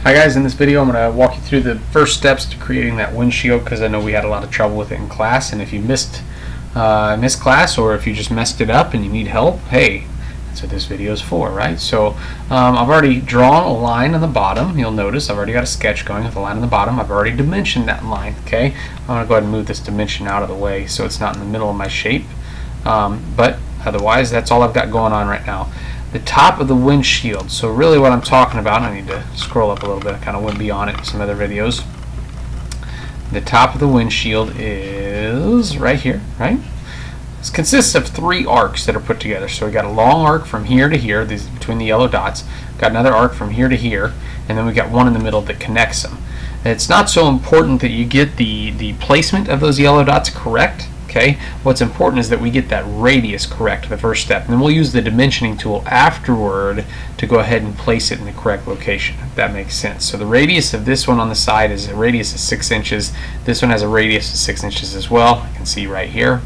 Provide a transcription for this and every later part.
Hi guys, in this video I'm going to walk you through the first steps to creating that windshield, because I know we had a lot of trouble with it in class, and if you missed class, or if you just messed it up and you need help, hey, that's what this video is for, right? So I've already drawn a line on the bottom. You'll notice I've already got a sketch going with a line on the bottom. I've already dimensioned that line, okay? I'm going to go ahead and move this dimension out of the way so it's not in the middle of my shape, but otherwise that's all I've got going on right now. The top of the windshield, so really what I'm talking about, I need to scroll up a little bit, I kind of went beyond it in some other videos. The top of the windshield is right here, right? This consists of 3 arcs that are put together. So we got a long arc from here to here, these between the yellow dots, got another arc from here to here, and then we got one in the middle that connects them. And it's not so important that you get the placement of those yellow dots correct. Okay, what's important is that we get that radius correct, the first step, and then we'll use the dimensioning tool afterward to go ahead and place it in the correct location, if that makes sense. So the radius of this one on the side is a radius of 6 inches. This one has a radius of 6 inches as well, I can see right here.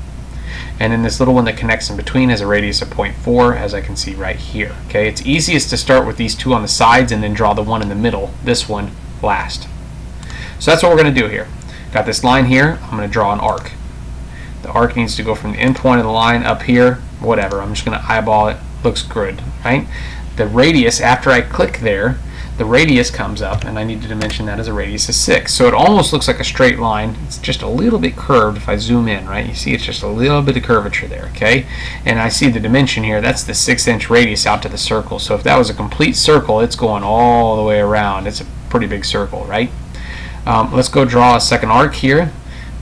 And then this little one that connects in between has a radius of 0.4, as I can see right here. Okay, it's easiest to start with these 2 on the sides and then draw the one in the middle, this one, last. So that's what we're going to do here. Got this line here, I'm going to draw an arc. The arc needs to go from the end point of the line up here, whatever. I'm just going to eyeball it. Looks good, right? The radius, after I click there, the radius comes up, and I need to dimension that as a radius of 6. So it almost looks like a straight line. It's just a little bit curved if I zoom in, right? You see it's just a little bit of curvature there, okay? And I see the dimension here. That's the 6-inch radius out to the circle. So if that was a complete circle, it's going all the way around. It's a pretty big circle, right? Let's go draw a second arc here.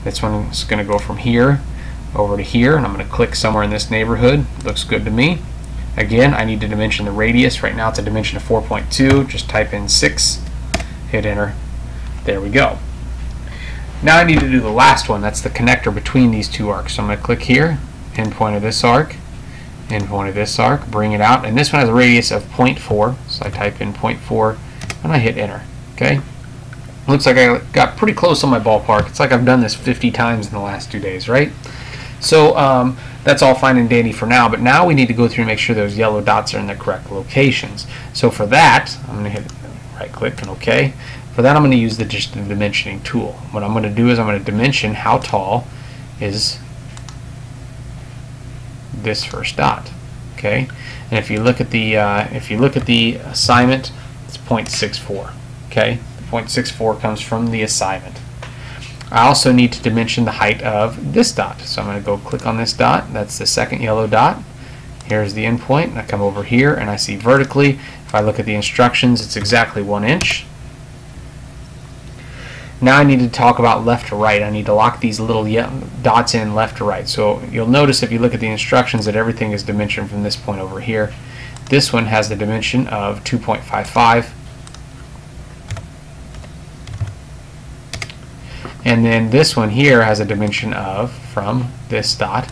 This one is going to go from here over to here, and I'm going to click somewhere in this neighborhood. Looks good to me. Again, I need to dimension the radius. Right now it's a dimension of 4.2. Just type in 6, hit enter. There we go. Now I need to do the last one. That's the connector between these 2 arcs. So I'm going to click here, end point of this arc, end point of this arc, bring it out, and this one has a radius of 0.4. So I type in 0.4 and I hit enter. Okay. Looks like I got pretty close on my ballpark. It's like I've done this 50 times in the last 2 days, right? So that's all fine and dandy for now, but now we need to go through and make sure those yellow dots are in the correct locations. So for that, I'm going to hit right click and OK. For that, I'm going to use the dimensioning tool. What I'm going to do is I'm going to dimension how tall is this first dot. Okay, and if you look at the assignment, it's 0.64. Okay, 0.64 comes from the assignment. I also need to dimension the height of this dot. So I'm going to go click on this dot. That's the second yellow dot. Here's the end point. And I come over here and I see vertically. If I look at the instructions, it's exactly 1 inch. Now I need to talk about left to right. I need to lock these little dots in left to right. So you'll notice if you look at the instructions that everything is dimensioned from this point over here. This one has the dimension of 2.55. And then this one here has a dimension of, from this dot,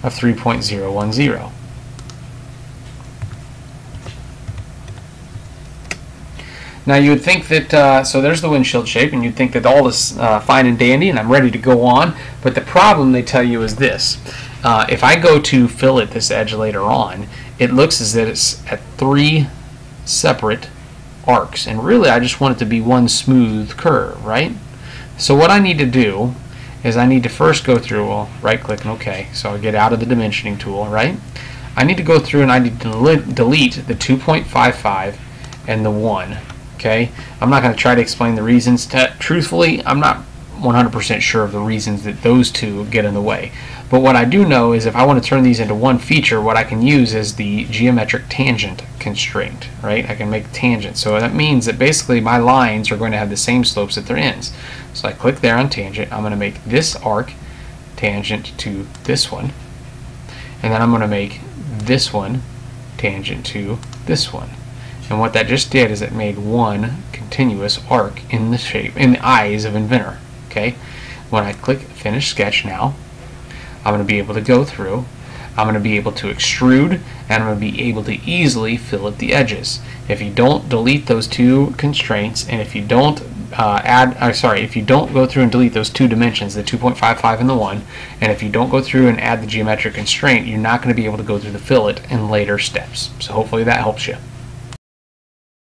of 3.010. Now you would think that, so there's the windshield shape, and you'd think that all is fine and dandy and I'm ready to go on, but the problem they tell you is this. If I go to fillet this edge later on, it looks as if it's at 3 separate arcs, and really I just want it to be one smooth curve, right? So what I need to do is I need to first go through, well, right click and OK, so I'll get out of the dimensioning tool, right? I need to go through and I need to delete the 2.55 and the 1, okay? I'm not going to try to explain the reasons. Truthfully, I'm not 100% sure of the reasons that those 2 get in the way. But what I do know is if I want to turn these into one feature, what I can use is the geometric tangent constraint, right? I can make tangents. So that means that basically my lines are going to have the same slopes at their ends. So I click there on tangent. I'm going to make this arc tangent to this one. And then I'm going to make this one tangent to this one. And what that just did is it made one continuous arc in the shape, in the eyes of Inventor. Okay? When I click Finish Sketch now, I'm going to be able to go through, I'm going to be able to extrude, and I'm going to be able to easily fillet the edges. If you don't delete those 2 constraints, and if you don't if you don't go through and delete those 2 dimensions, the 2.55 and the 1, and if you don't go through and add the geometric constraint, you're not going to be able to go through the fillet in later steps. So hopefully that helps you.